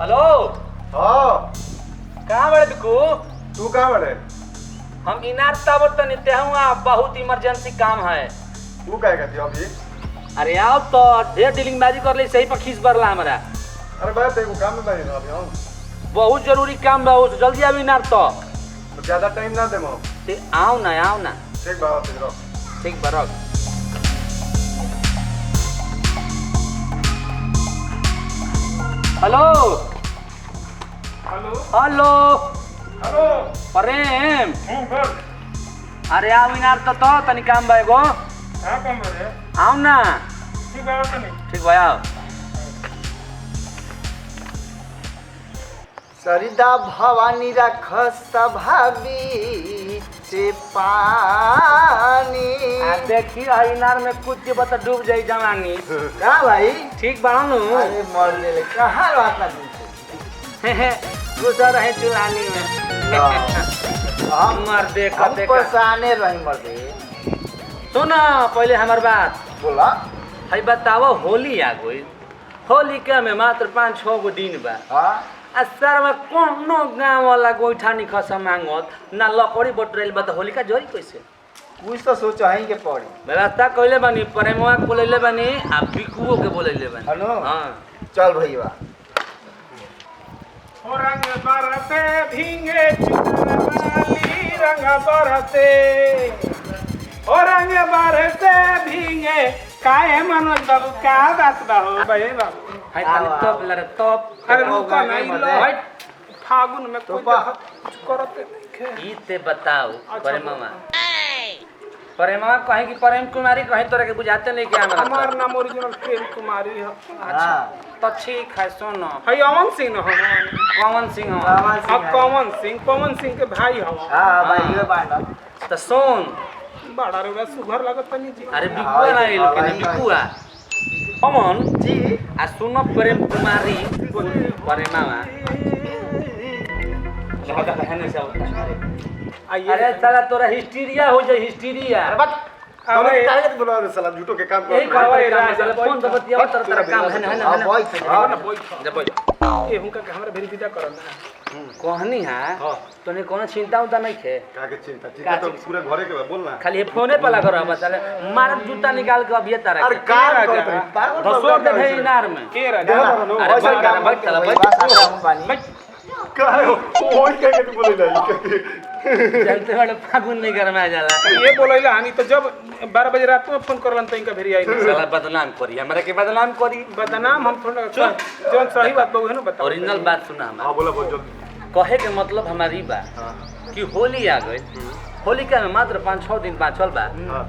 Hello. हाँ कहाँ बड़े बिकू? तू कहाँ बड़े? हम इनार ताबत तो नित्य हूँ, बहुत इमरजेंसी काम है। तू क्या कहती हो अभी? अरे आओ तो ढेर डीलिंग बाजी कर ले, सही पर खींच बरला हमारा। अरे भाई देखो काम में बैठे अभी हम। बहुत जरूरी काम बा, जल्दी आवी इनार तो ज्यादा टाइम ना देमो। आओ ना। ठीक बात है रख। ठीक बा रख। Hello hello hello hello. Prem, बोल। अरे आओ इनार तो तनी काम बा एगो। कहाँ काम बड़े? आओ ना। ठीक बात नहीं। ठीक बा आओ। सरिता भवानी रखस भाभी से पानी। देखी इनार में कुछ बता डूब जाई जवानी। का भाई? ठीक बा नु? अरे मर ले कहाँ रहता दिन से? गुजर रहे चुलानी में। हम मर दे हम कते परेशाने रही मर दे। सुना पहले हमार बात। बोला है बताओ, होली आ गई। होली के में मात्र 5-6 गो दिन बा। हाँ आ सरवा कोनो गांव वाला गोइठा नहीं खस मांगत ना लकड़ी बटरेल बा, तो होली का जोरी कैसे? कुछ तो सोचो ही के पड़ी। व्यवस्था कइले बानी, प्रेमवा के बोलैले बानी आ बिकुओ के बोलैले बानी। हेलो हां चल भैया। ओ रंग बरसे भींगे चुनरी रंग बरसे। ओ रंग बरसे भींगे काहे मनोज बाबू का बात बा हो भाई बाबू? है तनी टॉप लरे टॉप। अरे रुका नहीं लो। हट। फागुन में कोई तो कुछ करते नहीं। ई ते बताओ प्रेमवा। प्रेमवा कहे कि प्रेम कुमारी कहे तोरा के बुझाते नहीं क्या हमरा? हमार नाम ओरिजिनल प्रेम कुमारी है। अच्छा तो ठीक है, सुनो। है अमन सिंह न हम। पवन सिंह हो। अब पवन सिंह के भाई हम। हाँ भाई ये बात। तो सुन। बड़ा रे सुघर लगत नहीं जी। अरे बिकुआ ना लोग के बिकुआ। पवन जी आ सुनो प्रेम कुमारी प्रेमवा। लगा कहने से होता है। अरे साला तोरा हिस्टीरिया हो जाए, हिस्टीरिया। अरे बट अरे काहे के बोला रे साला झूठो के काम कर। यही करवाई राजा फोन तो बतिया तेरा काम है ना। हां भाई हां ना बोल। जब बोल ए हुनका के हमरा वेरीफाई करल ना। कहनी है तोने कोनो चिंता उता नहीं खे? का के चिंता तो पूरे घरे के बोल ना। खाली फोने पे लगा रहा बस। मार जूता निकाल के अभी तारा। अरे काम करते हैं पागल धसो दे भाई इनार में। के राजा अरे बैठ कर बैठ चला बैठ। बैठ। काहे ओई के तू बोले नहीं। जानते वाले फागुन नहीं घर में आ जाला। ये बोलैला हानि तो जब 12 बजे रात में फोन करलन त इनका भेरी आई। साला बदनाम करी हमरा के, बदनाम करी। बदनाम हम थोड़ा जो सही बात बहु है ना बता। ओरिजिनल बात सुना हमारा। हां बोला बोल जल्दी। कहे के मतलब हमारी बा कि होली आ गई। होली का में मात्र 5-6 दिन बाँचल बा।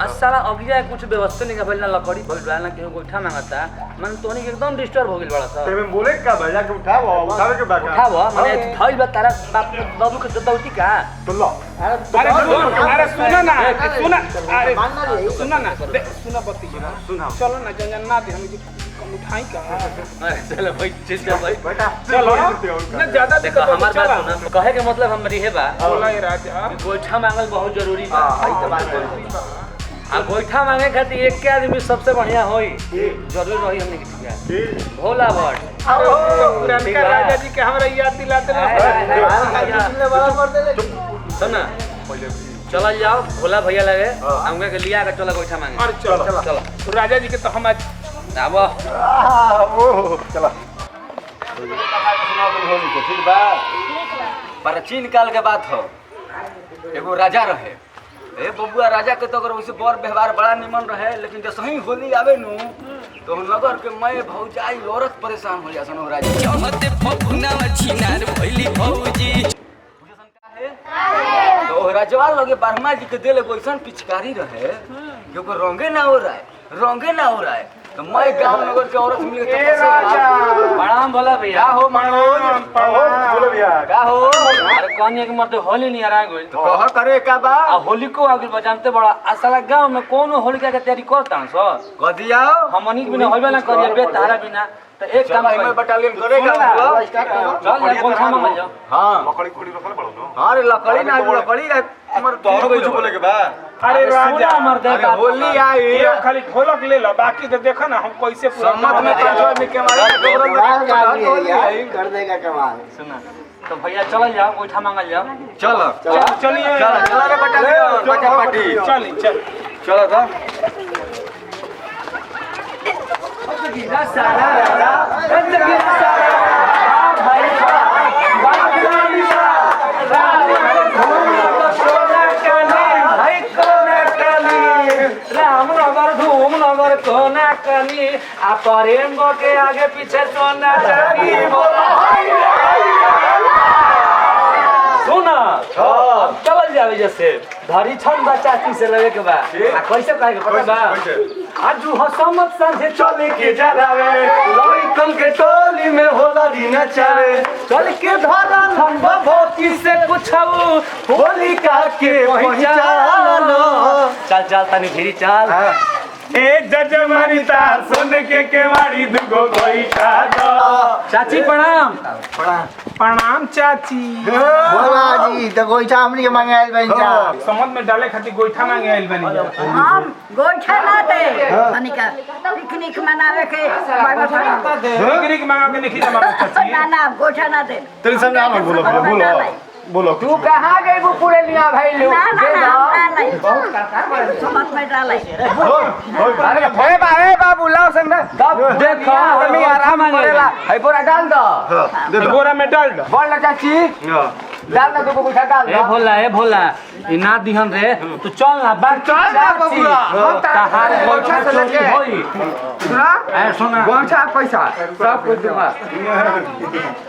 आ साला अगिया कुछ व्यवस्था नहीं भइल ना, लकड़ी भइल बा ना, केहू गोइठा मांगता। माने तोनी के एकदम डिस्टर्ब हो गेल बड़ा सा। तेरे में बोले का भैया के उठावे के बाका। उठाव माने धइल बा तारा बाबू के दतौती का। तो लो। अरे सुना ना अरे मानना रे सुना ना सुना बत्ती सुना चलो ना जन ना दे हम कम उठाई का। अरे चलो भाई चल भाई बेटा चलो ना ज्यादा देखो हमार बात सुना। कहे के मतलब हमरी है बा बोला ये राजा गोइठा मांगल बहुत जरूरी बा। हां ई तो बात बोल। आ गोइठा मांगे खातिर एक के आदमी सबसे बढ़िया होई जरूर रही हमने की भोला भट्ट। पुरानका राजा जी के हमरा याद दिलाते कितने बड़ा कर दे। सुना चल जाओ भोला भैया लगे हमके के लिया के चलो गोइठा मांगे। और चलो राजा जी के तो हम आज आबो ओ चलो ठीक बा। प्राचीन काल के बात हो। एगो राजा रहे। ए बबुआ राजा के तो अगर वैसे बर व्यवहार बड़ा निमन रहे, लेकिन जब सही होली आवे नु तो नगर के मैं भौजाई औरत परेशान हो जासन। राजा चमते फगुनावा छिनार भइली भौजी। तो राजवा लगे बर्मा जी के दिल एगो ऐसन पिचकारी रहे कि ओकर रंगे ना हो रहा है। तो मैं गांव नगर के औरत मिल के प्रणाम भोला भैया। का हो मानो बोले भैया का हो। अरे कहनी के मतलब होली नहीं आ रहा गई तो कह करे का बा आ होली को आगे बजानते बड़ा असला गांव में कोनो होलिका के तैयारी करता सर। कह दियाओ हमनी के बिना होइबे ना करिए बे तारा बिना। तो एक काम चल मैं बटालियन करेगा चल जा गोइठा मांग जाओ। हां मकड़ी कोड़ी रखल बड़ो नो। हां रे लकड़ी ना लकड़ी हमर तोहर कुछ बोले के बा अरे राजा मर्दे अरे होली आई ये खाली ढोलक ले लो, बाकी तो देखो ना हम कैसे पूरा सम्मत में पांचवा में के मारे कमाल गाड़ी है यार, कर देगा कमाल। सुना तो भैया चल जाओ गोइठा मांगल जाओ। चलो चलिए चलो रे बटा पार्टी चलिए चल चलो तो रामनगर धूमनगर कोना कनी आ प्रेम के आगे पीछे सोना चांदी सुना अब चल जावे जैसे धरी छन बा चाची से लगे के बा आ कैसे कहे के पता बा आज हो समत संगे चले के जरावे लइकन के टोली में होला दीना चावे चल के धरा हम भोती से पूछऊ होली का के पहचानो चल चल तनी भिरी चल ए जजमानिता सुन के केवाड़ी दुगो गोइठा दो। चाची प्रणाम। प्रणाम चाची। बोला जी तो गोइठा हमनी के मंगाइल बन जा। समझ में डाले खातिर गोइठा मांगे आइल बनी जा। हम गोइठा ना दे तनिका पिकनिक मनावे के पिकनिक मांगा के नहीं खिला मांगा चाची। ना ना गोइठा ना दे तेरे समझ में बोलो बोलो बोलो। तू कहां गई वो पूरे लिया भाई लो ना ना नहीं समझ में डाले अरे ए बाबू लाओ संग देखो आदमी आराम करेला है पूरा डाल दो बोरा में डाल दो। बोल ना चाची डाल ना तू कुछ डाल ए भोला ई ना दिहन रे तू चल ना बात चल ना बबुआ हम तहार गोइठा से लेके होई सुना ए सुना गोइठा पैसा सब कुछ दूंगा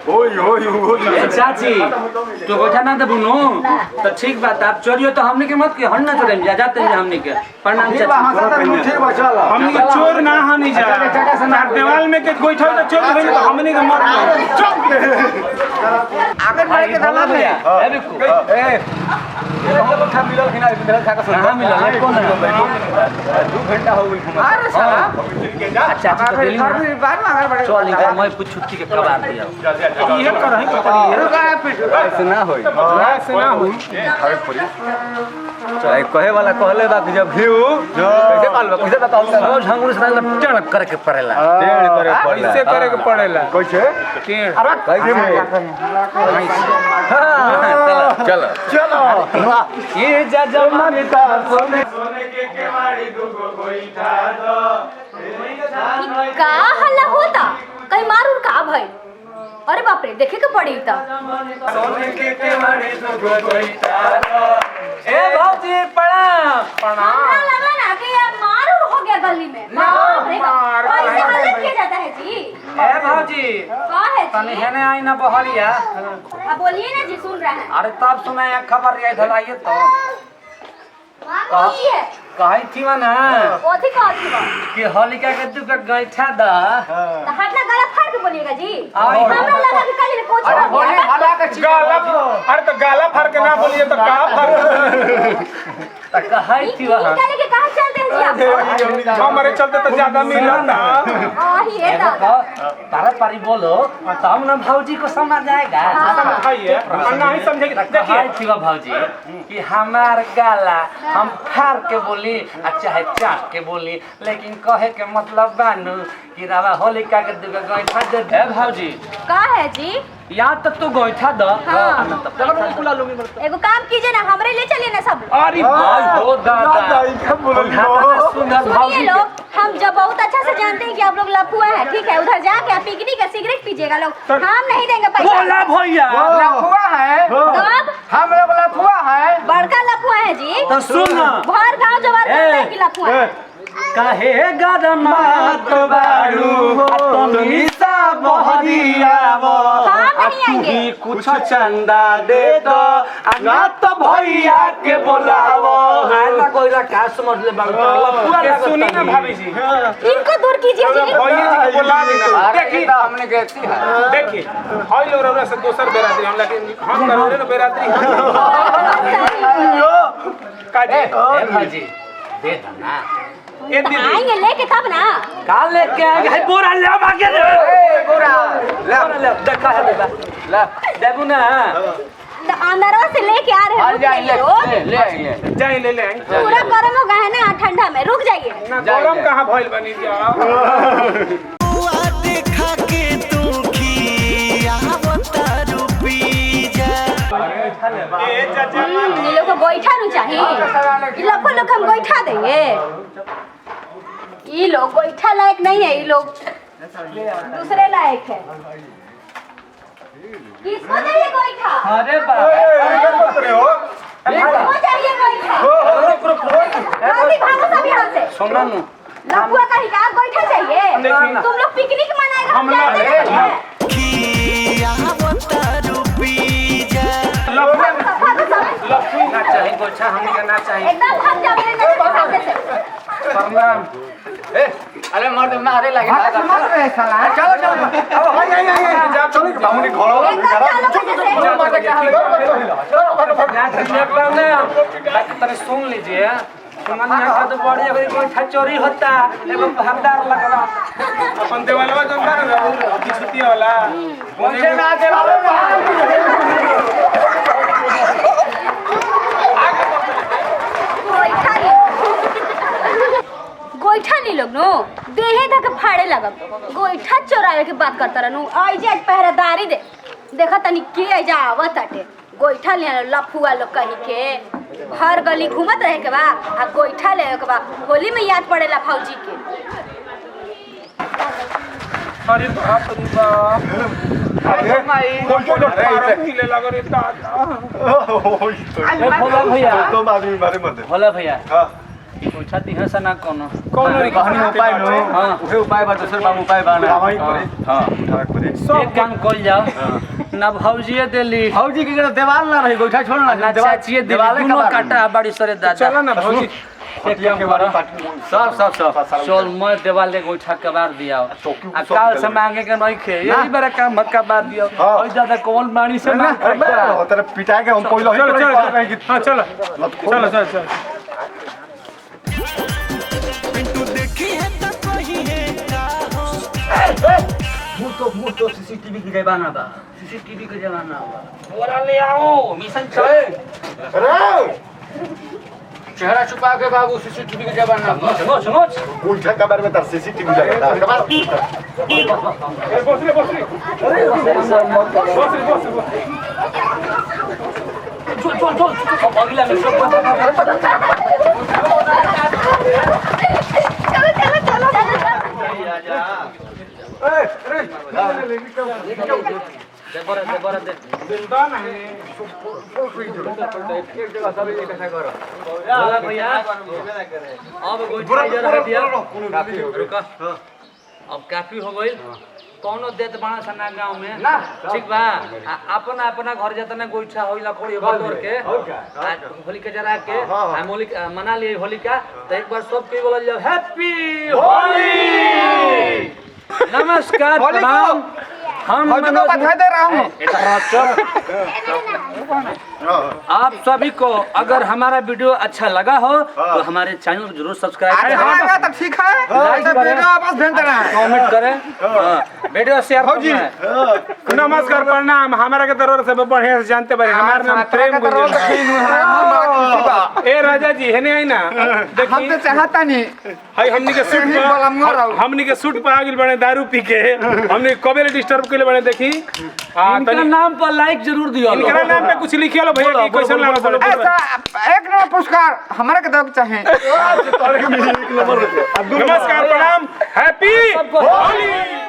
ए चाची तू गोइठा ना देबू नो तो ठीक बात आप चोरियो तो हमने के मत के हन ना चोरे जा जाते हैं हमने के प्रणाम चाची ठीक बा चल हमनी के चोर ना हनी जा। देवाल में के गोइठा तो चोर होई तो हमनी के मत आगे बढ़ के धला में ए बिकु ए गोइठा मिलल कि ना मिलल खा के सुन कहां मिलल कौन है 2 घंटा हो गई हमारा अरे साला अच्छा तो दिल्ली में बाद में आगे बढ़ चल निकल मैं कुछ छुट्टी के कबार दिया ये कर रही पकड़ी ऐसे ना होई ऐसे ना होई। चाहे कहे वाला कहले बा कि जब घिउ कैसे कहलबा कैसे बताओ रोज हम उसका टेढ़ करके पड़ेला टेढ़ करे पड़ेला ऐसे करे के पड़ेला कैसे टेढ़। चलो चलो ये जजमानिता सोने के केवाड़ी दुगो गोइठा दो। का हल्ला होता कहीं मार उर का भाई अरे बाप रे देखे के पड़ी त सोने के केवाड़ी दुगो गोइठा दो। ए भौजी प्रणाम हमरा लगा ना कि यार मार उर हो गया गली में बाप रे बाप कैसे हल्ला किया जाता है जी ए भौजी का है तनी जी हेने आई ना बहरिया अब बोलिए ना जी सुन रहे हैं अरे तब सुनाया खबर ये धलाइए तो कौन है कही थी ना ओथी कौन थी वो कि होलिका के तू का गैठा दा तो हाथ ना गला फाड़ के बोलिएगा जी आई। हमरा लगा कि कल में कुछ हो होली गया हला के गाला अरे तो गाला फाड़ के ना बोलिए तो का फाड़ त कही थी वहां निकाले के कहां चलते हैं जी आप हमारे चलते तो ज्यादा मिलता। आ ही है दादा तारा पारी बोलो तब ना भौजी को समझ आएगा समझाइए और ना ही समझेगी। देखिए कही थी वो भौजी कि हमार गाला हम फाड़ के बोली आ चाहे चाट के बोली लेकिन कहे के मतलब बानू कि रावा होलिका के दुगो गैठा दे दे भौजी का है जी याद तक तो गैठा द हाँ। तब तक बुला लूंगी एगो काम कीजिए ना हमरे ले चलिए ना सब अरे भाई हो दादा सुंदर सुनिए भौजी लोग हम जब बहुत अच्छा से जानते हैं कि आप लोग लफुआ हैं ठीक है उधर जाके आप पिकनिक सिगरेट पीजिएगा लोग हम नहीं देंगे पैसा बोला भैया लफुआ है तब हम लोग लफुआ है बड़का लफुआ है जी तो सुन भर गांव जवार करता है कि लफुआ है। काहे गरमात बाड़ू तनी सा बहरियावो हम नहीं आएंगे भी कुछ चंदा दे दो ना तो भैया के बुलावो आना कोई रा का समझ ले बाबू ये सुनी ना भाभी जी। इनको दूर कीजिए जी भैया जी को बुला देना। देखी तो हमने कहती है देखिए हई लोग रौरा से दोसर बेरादरी हम लेकिन हम करोरे ना बेरादरी का जी ए भाजी दे दो ना ए दीदी आएंगे लेके तब ना काल लेके आएंगे है बोरा ले आगे दे पूरा बोरा ले देखा है बेटा ले देबू ना तो अंदरवा से लेके आ रहे हैं, रुक जाइए लोग। ले जाए ले ले पूरा गर्म हो गया है ना ठंडा में, रुक जाइए। ना गरम कहाँ भइल बनी जा देखा के तू ये लोग को गोईठा नहीं चाहिए, ये लोग को लोग हम गोईठा देंगे। ये लोग गोईठा लायक नहीं है, ये लोग दूसरे लायक है। किसको चाहिए गोईठा? अरे बाप किसको चाहिए गोईठा? जल्दी भागो सब यहाँ से। सुनना नु लपुआ का हिसाब गोईठा चाहिए। तुम लोग पिकनिक मनाएगा, हम जानते नहीं हैं। ना चाहिए गोइठा, हमनी का ना चाहिए। एकदम भाग जाओ मेरे नजर के सामने से। प्रणाम। अरे मर्द मारे लगे मत रहे साला चलो चलो अब हाय चलो बामुनी घर तने सुन लीजिए, सुमनिया का तो बड़ी अगर गोइठा चोरी होता एगो भागदार लगला। अपन देवालवा जनता ना की छुट्टी वाला मुझे ना के गोईठा नहीं लोग नो देहे धक फाड़े लगब। गोईठा चोरावे के बात करता रहनु। आई जे आज पहरेदारी दे देखा तनी के आई जा आवत अटे। गोईठा ले लफुआ लोग कही के हर गली घूमत रहे के बा आ गोईठा ले के बा होली में याद पड़ेला फौजी के। अरे बाप रे बाप अरे माई ले लग रे दादा भोला भैया, तो आदमी मारे मत भोला भैया हां गोइठा दिहे से ना कोनो कहानी उपाय नो हां उहे उपाय बा दूसर बाबू उपाय बा ना हवाई पड़े हां ठाक पड़े एक काम कइल जाओ ना भौजिए देली फौजी के देवाल ना रही गोइठा छोड़ ना ना चाचिए देली, दोनों काटा बड़ी सरे दादा। चला ना भौजी एक काम करो, सब सब सब चल मैं देवाल ले गोइठा कबार दिया आ काल से मांगे के नहीं खे यही बड़ा काम कबार दिया और ज्यादा कौन बाणी से ना तेरे पिटा के हम पहले चलो चलो हां चलो चलो चलो चलो पिंटू देखी है तो कही है का हो मुंह तो सीसीटीवी के जमाना बा, सीसीटीवी के जमाना बा। बोला ले आओ मिशन चले। चेहरा छुपा के बाबू सीसीटीवी के जमाना बा। सुनो सुनो उल्टा कबार में तर सीसीटीवी लगा कबार बस रे बस रे बस रे बस चल चल चल अगला में सब जिंदा नहीं भैया अब गोइठा जरा दिया रुका अब काफी हो गई। कौनो देत बाणा सना गांव में ना ठीक बा अपना अपना घर जाता ना गोइठा होई लकड़ी बटोर के होली के जरा के हम होली मना लिए होली का तो एक बार सब के बोल जाओ हैप्पी होली। नमस्कार प्रणाम, हम बधाई दे रहा हूं आप सभी को। अगर हमारा वीडियो अच्छा लगा हो तो हमारे चैनल को जरूर सब्सक्राइब करें, तो ठीक है लाइक करें, वापस भेज देना कमेंट करें, वीडियो शेयर करें। नमस्कार प्रणाम। हमारा के तरफ से बढ़िया से जानते बारे हमारा नाम प्रेम गुंजन ए राजा जी है नहीं ना देखी हम तो चाहता नहीं हाय हमनी के सूट पर हमनी के सूट पर आगिल बने दारू पी के हमने कबे डिस्टर्ब के लिए बने देखी इनका नाम पर लाइक जरूर दियो। इनका नाम पे कुछ लिखे लो भैया कि क्वेश्चन लगा बोलो एक नंबर पुरस्कार हमारे के दो चाहे नमस्कार प्रणाम हैप्पी होली।